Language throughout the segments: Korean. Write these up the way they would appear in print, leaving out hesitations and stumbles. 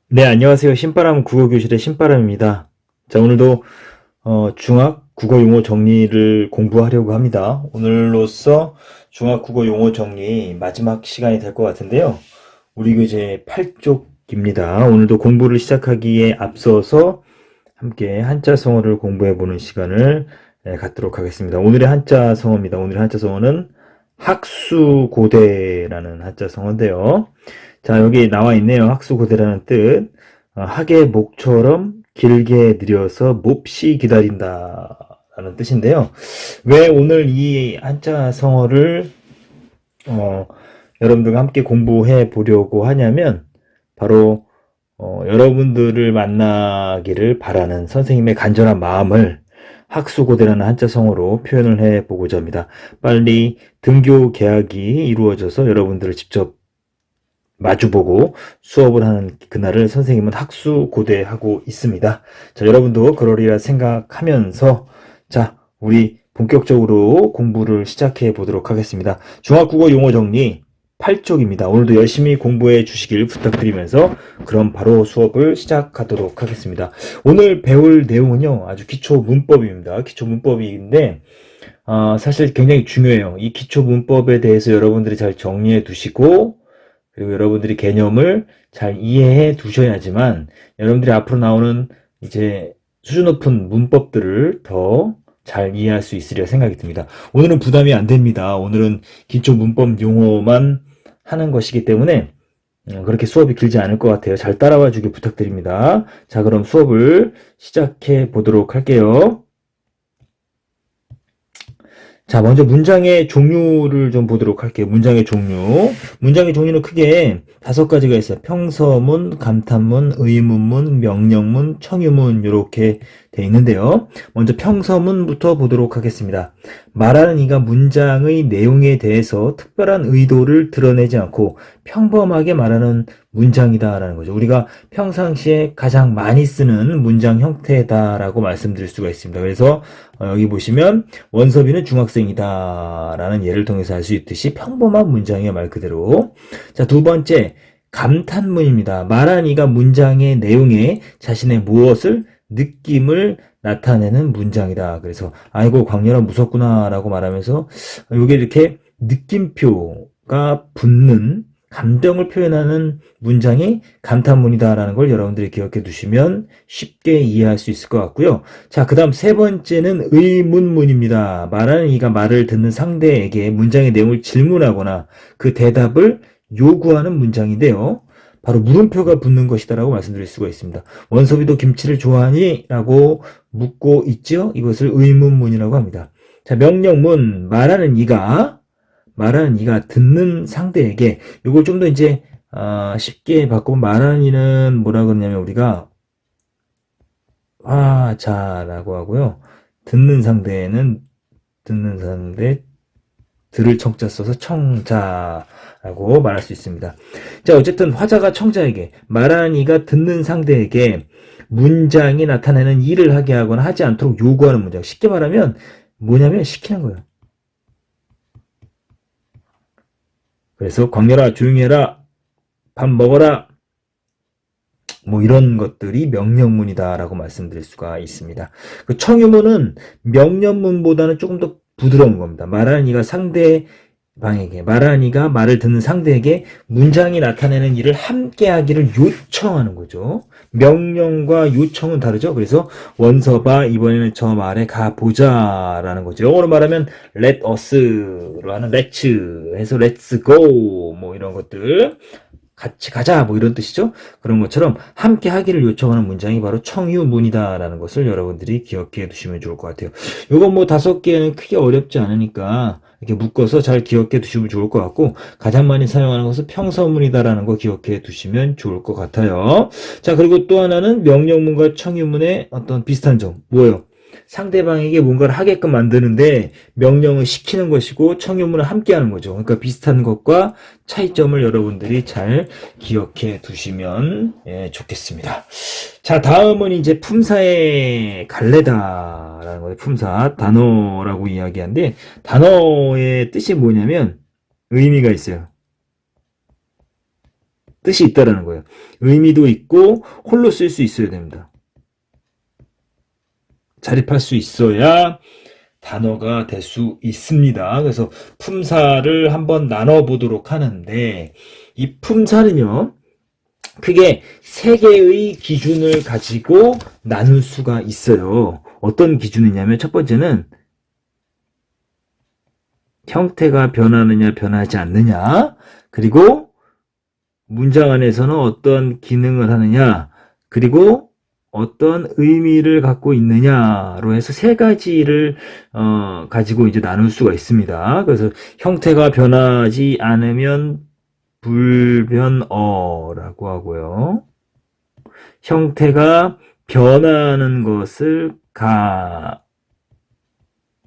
네, 안녕하세요. 신바람 국어교실의 신바람입니다. 자, 오늘도 중학 국어 용어 정리를 공부하려고 합니다. 오늘로써 중학 국어 용어 정리 마지막 시간이 될 것 같은데요. 우리 교재 8쪽입니다. 오늘도 공부를 시작하기에 앞서서 함께 한자 성어를 공부해 보는 시간을 갖도록 하겠습니다. 오늘의 한자 성어입니다. 오늘의 한자 성어는 학수고대라는 한자 성어인데요. 자, 여기 나와 있네요. 학수고대라는 뜻. 학의 목처럼 길게 느려서 몹시 기다린다 라는 뜻인데요. 왜 오늘 이 한자 성어를 어, 여러분들과 함께 공부해 보려고 하냐면 바로 여러분들을 만나기를 바라는 선생님의 간절한 마음을 학수고대라는 한자 성어로 표현을 해 보고자 합니다. 빨리 등교 개학이 이루어져서 여러분들을 직접 마주보고 수업을 하는 그날을 선생님은 학수고대하고 있습니다. 자, 여러분도 그러리라 생각하면서 자, 우리 본격적으로 공부를 시작해 보도록 하겠습니다. 중학국어 용어 정리 8쪽입니다. 오늘도 열심히 공부해 주시길 부탁드리면서 그럼 바로 수업을 시작하도록 하겠습니다. 오늘 배울 내용은요, 아주 기초 문법입니다. 기초 문법인데 사실 굉장히 중요해요. 이 기초 문법에 대해서 여러분들이 잘 정리해 두시고 그리고 여러분들이 개념을 잘 이해해 두셔야지만 여러분들이 앞으로 나오는 이제 수준 높은 문법들을 더 잘 이해할 수 있으리라 생각이 듭니다. 오늘은 부담이 안 됩니다. 오늘은 기초 문법 용어만 하는 것이기 때문에 그렇게 수업이 길지 않을 것 같아요. 잘 따라와 주길 부탁드립니다. 자, 그럼 수업을 시작해 보도록 할게요. 자, 먼저 문장의 종류를 좀 보도록 할게요. 문장의 종류. 문장의 종류는 크게 5가지가 있어요. 평서문, 감탄문, 의문문, 명령문, 청유문 이렇게 돼 있는데요. 먼저 평서문부터 보도록 하겠습니다. 말하는 이가 문장의 내용에 대해서 특별한 의도를 드러내지 않고 평범하게 말하는 문장이다라는 거죠. 우리가 평상시에 가장 많이 쓰는 문장 형태다라고 말씀드릴 수가 있습니다. 그래서 여기 보시면 원섭이는 중학생이다 라는 예를 통해서 알 수 있듯이 평범한 문장이에요, 말 그대로. 자, 두 번째 감탄문입니다. 말한 이가 문장의 내용에 자신의 무엇을 느낌을 나타내는 문장이다. 그래서 아이고 광렬아 무섭구나 라고 말하면서 이게 이렇게 느낌표가 붙는 감정을 표현하는 문장이 감탄문이다라는 걸 여러분들이 기억해 두시면 쉽게 이해할 수 있을 것 같고요. 자, 그 다음 세 번째는 의문문입니다. 말하는 이가 말을 듣는 상대에게 문장의 내용을 질문하거나 그 대답을 요구하는 문장인데요. 바로 물음표가 붙는 것이다라고 말씀드릴 수가 있습니다. 원섭이도 김치를 좋아하니? 라고 묻고 있죠. 이것을 의문문이라고 합니다. 자, 명령문. 말하는 이가 듣는 상대에게 이걸 좀 더 이제 쉽게 바꾸면 말하는 이는 뭐라 그러냐면 우리가 자라고 하고요. 듣는 상대 들을 청자 써서 청자라고 말할 수 있습니다. 자, 어쨌든 화자가 청자에게 말하는 이가 듣는 상대에게 문장이 나타내는 일을 하게 하거나 하지 않도록 요구하는 문장. 쉽게 말하면 뭐냐면 시키는 거예요. 그래서 광렬아 조용히 해라. 밥 먹어라. 뭐 이런 것들이 명령문이다라고 말씀드릴 수가 있습니다. 그 청유문은 명령문보다는 조금 더 부드러운 겁니다. 말하는 이가 말하는 이가 말을 듣는 상대에게 문장이 나타내는 일을 함께 하기를 요청하는 거죠. 명령과 요청은 다르죠. 그래서 원서봐 이번에는 저 말에 가보자라는 거죠. 영어로 말하면 let us로 하는 let's 해서 let's go 뭐 이런 것들 같이 가자 뭐 이런 뜻이죠. 그런 것처럼 함께 하기를 요청하는 문장이 바로 청유문이다라는 것을 여러분들이 기억해 두시면 좋을 것 같아요. 이건 뭐 5개는 크게 어렵지 않으니까 이렇게 묶어서 잘 기억해 두시면 좋을 것 같고 가장 많이 사용하는 것은 평서문이다라는 거 기억해 두시면 좋을 것 같아요. 자, 그리고 또 하나는 명령문과 청유문의 어떤 비슷한 점 뭐예요? 상대방에게 뭔가를 하게끔 만드는데 명령을 시키는 것이고 청유문은 함께 하는 거죠. 그러니까 비슷한 것과 차이점을 여러분들이 잘 기억해 두시면 좋겠습니다. 자, 다음은 이제 품사의 갈래다라는 거예요. 품사, 단어라고 이야기하는데 단어의 뜻이 뭐냐면 의미가 있어요. 뜻이 있다라는 거예요. 의미도 있고 홀로 쓸 수 있어야 됩니다. 자립할 수 있어야 단어가 될 수 있습니다. 그래서 품사를 한번 나눠보도록 하는데, 이 품사는요, 크게 세 개의 기준을 가지고 나눌 수가 있어요. 어떤 기준이냐면, 첫 번째는 형태가 변하느냐, 변하지 않느냐, 그리고 문장 안에서는 어떤 기능을 하느냐, 그리고 어떤 의미를 갖고 있느냐로 해서 세 가지를 가지고 이제 나눌 수가 있습니다. 그래서 형태가 변하지 않으면 불변어라고 하고요. 형태가 변하는 것을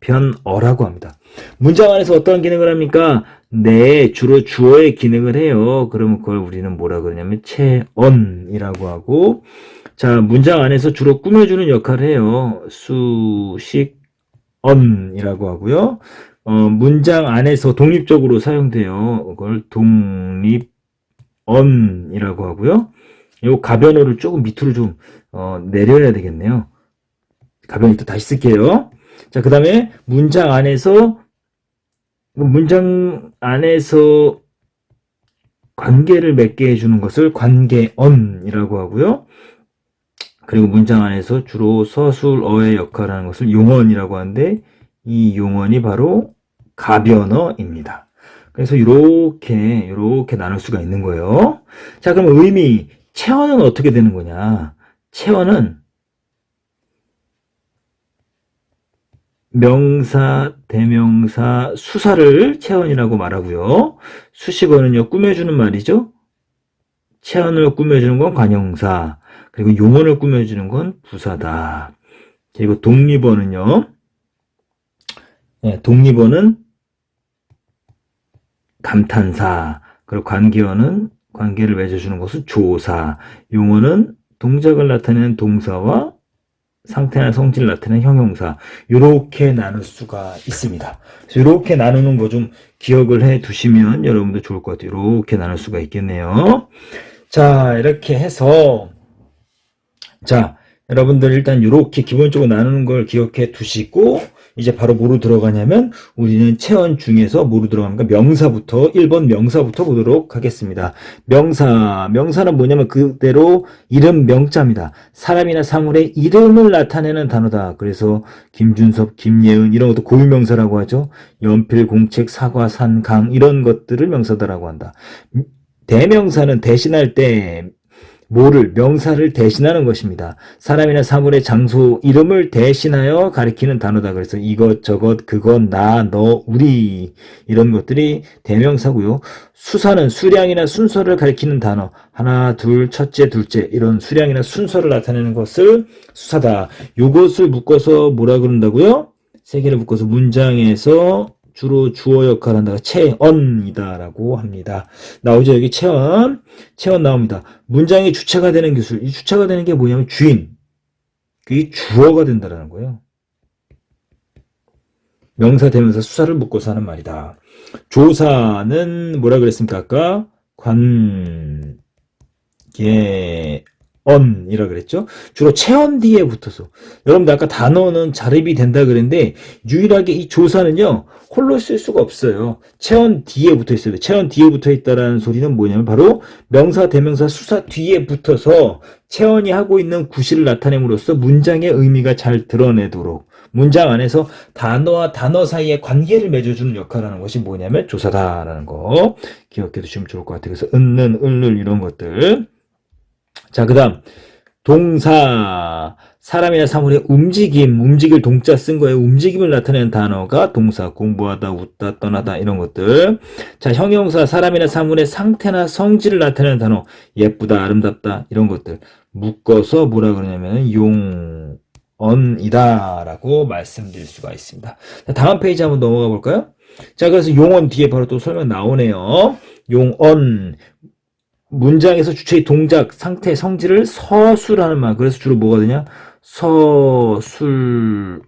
가변어라고 합니다. 문장 안에서 어떤 기능을 합니까? 네, 주로 주어의 기능을 해요. 그러면 그걸 우리는 뭐라 그러냐면 체언이라고 하고, 자, 문장 안에서 주로 꾸며주는 역할을 해요. 수식언이라고 하고요. 문장 안에서 독립적으로 사용돼요. 그걸 독립언이라고 하고요. 요 가변어를 조금 밑으로 좀 내려야 되겠네요. 가변이 또 다시 쓸게요. 자, 그 다음에 문장 안에서 관계를 맺게 해주는 것을 관계언이라고 하고요. 그리고 문장 안에서 주로 서술어의 역할을 하는 것을 용언이라고 하는데, 이 용언이 바로 가변어입니다. 그래서 이렇게 나눌 수가 있는 거예요. 자, 그럼 의미, 체언은 어떻게 되는 거냐? 체언은 명사, 대명사, 수사를 체언이라고 말하고요. 수식어는요, 꾸며주는 말이죠. 체언을 꾸며주는 건 관형사, 그리고 용언을 꾸며주는 건 부사다. 그리고 독립어는요, 독립어는 감탄사, 그리고 관계어는 관계를 맺어주는 것은 조사, 용어는 동작을 나타내는 동사와 상태나 성질을 나타내는 형용사, 이렇게 나눌 수가 있습니다. 그래서 이렇게 나누는 거 좀 기억을 해 두시면 여러분들 좋을 것 같아요. 이렇게 나눌 수가 있겠네요. 자, 이렇게 해서, 자, 여러분들 일단 이렇게 기본적으로 나누는 걸 기억해 두시고, 이제 바로 뭐로 들어가냐면, 우리는 체언 중에서 뭐로 들어가는가? 명사부터, 1번 명사부터 보도록 하겠습니다. 명사는 뭐냐면 그대로 이름 명자입니다. 사람이나 사물의 이름을 나타내는 단어다. 그래서 김준섭, 김예은 이런 것도 고유명사라고 하죠. 연필, 공책, 사과, 산, 강 이런 것들을 명사다라고 한다. 대명사는 대신할 때 명사를 대신하는 것입니다. 사람이나 사물의 장소, 이름을 대신하여 가리키는 단어다. 그래서 이것, 저것, 그것, 나, 너, 우리 이런 것들이 대명사고요. 수사는 수량이나 순서를 가리키는 단어. 하나, 둘, 첫째, 둘째 이런 수량이나 순서를 나타내는 것을 수사다. 요것을 묶어서 뭐라 그런다고요? 세 개를 묶어서 문장에서 주로 주어 역할을 한다가 체언이다라고 합니다. 나오죠? 여기 체언 나옵니다. 문장의 주체가 되는 기술. 이 주체가 되는 게 뭐냐면 주인. 그게 주어가 된다라는 거예요. 명사, 대명사, 수사를 묶어서 하는 말이다. 조사는 뭐라 그랬습니까? 아까 관계언이라 그랬죠? 주로 체언 뒤에 붙어서. 여러분들 아까 단어는 자립이 된다 그랬는데 유일하게 이 조사는요 홀로 쓸 수가 없어요. 체언 뒤에 붙어 있어요. 체언 뒤에 붙어 있다라는 소리는 뭐냐면 바로 명사, 대명사, 수사 뒤에 붙어서 체언이 하고 있는 구실을 나타냄으로써 문장의 의미가 잘 드러내도록 문장 안에서 단어와 단어 사이에 관계를 맺어주는 역할을 하는 것이 뭐냐면 조사다라는 거 기억해 두시면 좋을 것 같아요. 그래서 은는, 을를 이런 것들. 자, 그 다음 동사, 사람이나 사물의 움직일 동자 쓴 거예요. 움직임을 나타내는 단어가 동사, 공부하다, 웃다, 떠나다 이런 것들. 자, 형용사, 사람이나 사물의 상태나 성질을 나타내는 단어, 예쁘다, 아름답다 이런 것들 묶어서 뭐라 그러냐면 용언이다 라고 말씀드릴 수가 있습니다. 자, 다음 페이지 한번 넘어가 볼까요? 자, 그래서 용언 뒤에 바로 또 설명 나오네요. 용언, 문장에서 주체의 동작, 상태, 성질을 서술하는 말. 그래서 주로 뭐가 되냐? 서술어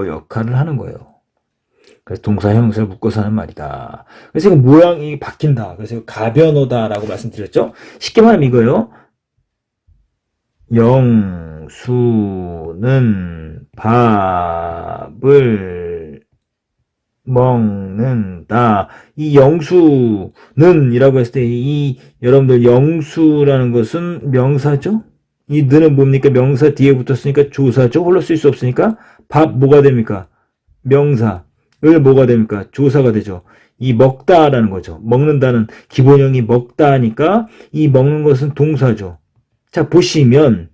역할을 하는 거예요. 그래서 동사 형용사를 묶어서 하는 말이다. 그래서 이거 모양이 바뀐다. 그래서 이거 가변호다라고 말씀드렸죠. 쉽게 말하면 이거예요. 영수는 밥을 먹는다. 이 영수는 이라고 했을 때 이 여러분들 영수라는 것은 명사죠. 이 는은 뭡니까? 명사 뒤에 붙었으니까 조사죠. 홀로 쓸 수 없으니까 밥 뭐가 됩니까? 명사. 을 뭐가 됩니까? 조사가 되죠. 이 먹다라는 거죠. 먹는다는 기본형이 먹다니까 이 먹는 것은 동사죠. 자, 보시면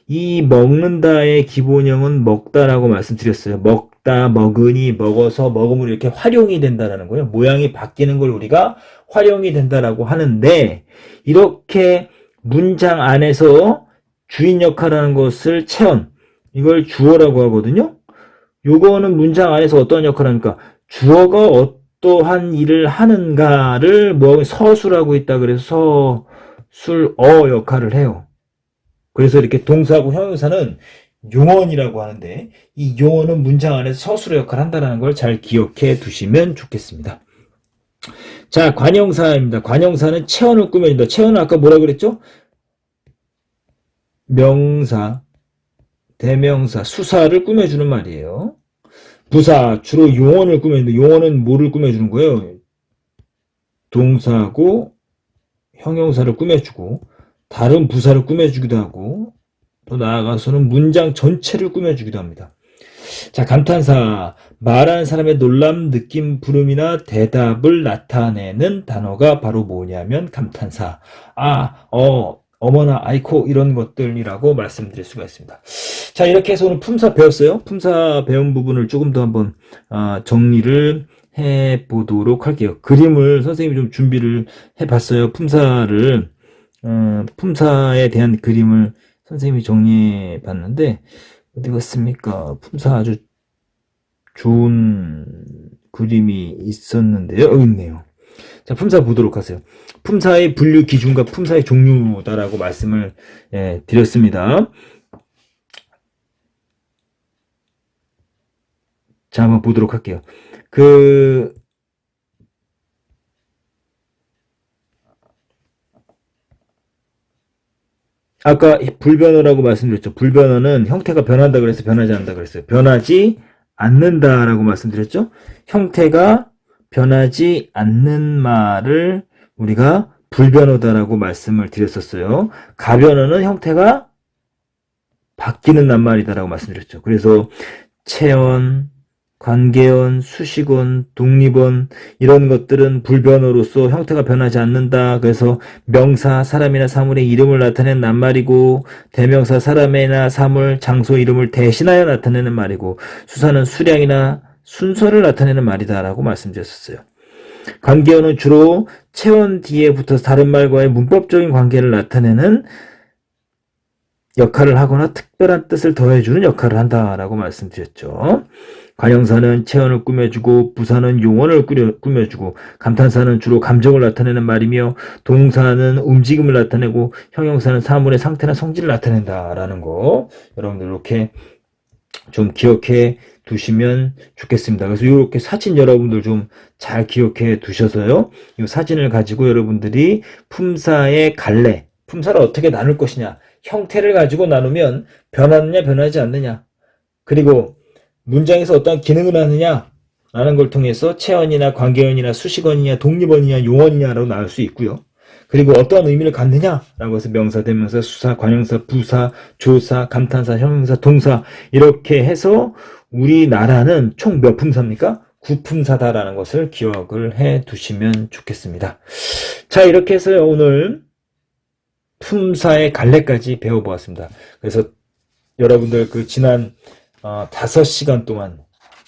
이 먹는다의 기본형은 먹다라고 말씀드렸어요. 먹다, 먹으니, 먹어서, 먹음으로 이렇게 활용이 된다라는 거예요. 모양이 바뀌는 걸 우리가 활용이 된다라고 하는데 이렇게 문장 안에서 주인 역할하는 것을 체언, 이걸 주어라고 하거든요. 요거는 문장 안에서 어떤 역할을 합니까? 주어가 어떠한 일을 하는가를 뭐 서술하고 있다 그래서 서술어 역할을 해요. 그래서 이렇게 동사하고 형용사는 용언이라고 하는데 이 용언은 문장 안에서 서술어 역할을 한다는 걸 잘 기억해 두시면 좋겠습니다. 자, 관형사입니다. 관형사는 체언을 꾸며준다. 체언은 아까 뭐라 그랬죠? 명사, 대명사, 수사를 꾸며주는 말이에요. 부사, 주로 용언을 꾸며주는데 용언은 뭐를 꾸며주는 거예요? 동사하고 형용사를 꾸며주고 다른 부사를 꾸며주기도 하고 또 나아가서는 문장 전체를 꾸며주기도 합니다. 자, 감탄사, 말하는 사람의 놀람, 느낌, 부름이나 대답을 나타내는 단어가 바로 뭐냐면 감탄사. 어머나, 아이코 이런 것들이라고 말씀드릴 수가 있습니다. 자, 이렇게 해서 오늘 품사 배웠어요. 품사 배운 부분을 조금 더 한번 정리를 해보도록 할게요. 그림을 선생님이 좀 준비를 해봤어요. 품사에 대한 그림을 선생님이 정리해봤는데 어디 갔습니까? 품사 아주 좋은 그림이 있었는데요. 여기 있네요. 자, 품사 보도록 하세요. 품사의 분류 기준과 품사의 종류다라고 말씀을 드렸습니다. 자, 한번 보도록 할게요. 아까 불변어라고 말씀드렸죠. 불변어는 형태가 변한다 그랬어요. 변하지 않는다 그랬어요. 변하지 않는다라고 말씀드렸죠. 형태가 변하지 않는 말을 우리가 불변어다라고 말씀을 드렸었어요. 가변어는 형태가 바뀌는 낱말이다라고 말씀드렸죠. 그래서 체언, 관계언, 수식언, 독립언 이런 것들은 불변어로서 형태가 변하지 않는다. 그래서 명사, 사람이나 사물의 이름을 나타내는 낱말이고 대명사, 사람이나 사물, 장소 이름을 대신하여 나타내는 말이고 수사는 수량이나 순서를 나타내는 말이다라고 말씀드렸었어요. 관계어는 주로 체언 뒤에 붙어서 다른 말과의 문법적인 관계를 나타내는 역할을 하거나 특별한 뜻을 더해주는 역할을 한다라고 말씀드렸죠. 관형사는 체언을 꾸며주고 부사는 용언을 꾸며주고 감탄사는 주로 감정을 나타내는 말이며 동사는 움직임을 나타내고 형용사는 사물의 상태나 성질을 나타낸다라는 거 여러분들 이렇게 좀 기억해 두시면 좋겠습니다. 그래서 이렇게 사진 여러분들 좀 잘 기억해 두셔서요. 이 사진을 가지고 여러분들이 품사의 갈래, 품사를 어떻게 나눌 것이냐, 형태를 가지고 나누면 변하느냐 변하지 않느냐, 그리고 문장에서 어떤 기능을 하느냐 라는 걸 통해서 체언이나 관계언이나 수식언이냐 독립언이냐 용언이냐라고 나눌 수 있고요. 그리고 어떠한 의미를 갖느냐라고 해서 명사, 대명사, 수사, 관형사, 부사, 조사, 감탄사, 형용사, 동사 이렇게 해서 우리나라는 총 몇 품사입니까? 9품사다라는 것을 기억을 해 두시면 좋겠습니다. 자, 이렇게 해서 오늘 품사의 갈래까지 배워보았습니다. 그래서 여러분들 지난 5시간 동안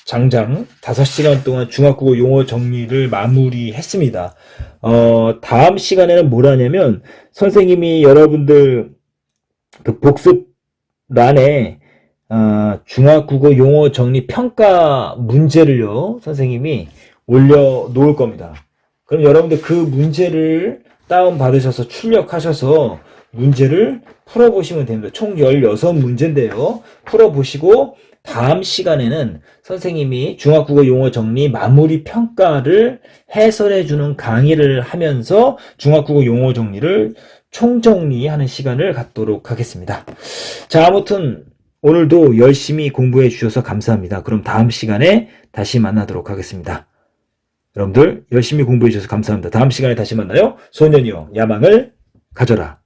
장장 5시간 동안 중학국어 용어 정리를 마무리했습니다. 다음 시간에는 뭘 하냐면 선생님이 여러분들 복습란에 중학국어 용어 정리 평가 문제를요 선생님이 올려놓을 겁니다. 그럼 여러분들 그 문제를 다운받으셔서 출력하셔서 문제를 풀어보시면 됩니다. 총 16문제인데요. 풀어보시고 다음 시간에는 선생님이 중학국어 용어 정리 마무리 평가를 해설해주는 강의를 하면서 중학국어 용어 정리를 총정리하는 시간을 갖도록 하겠습니다. 자, 아무튼 오늘도 열심히 공부해 주셔서 감사합니다. 그럼 다음 시간에 다시 만나도록 하겠습니다. 여러분들 열심히 공부해 주셔서 감사합니다. 다음 시간에 다시 만나요. 소년이요 야망을 가져라.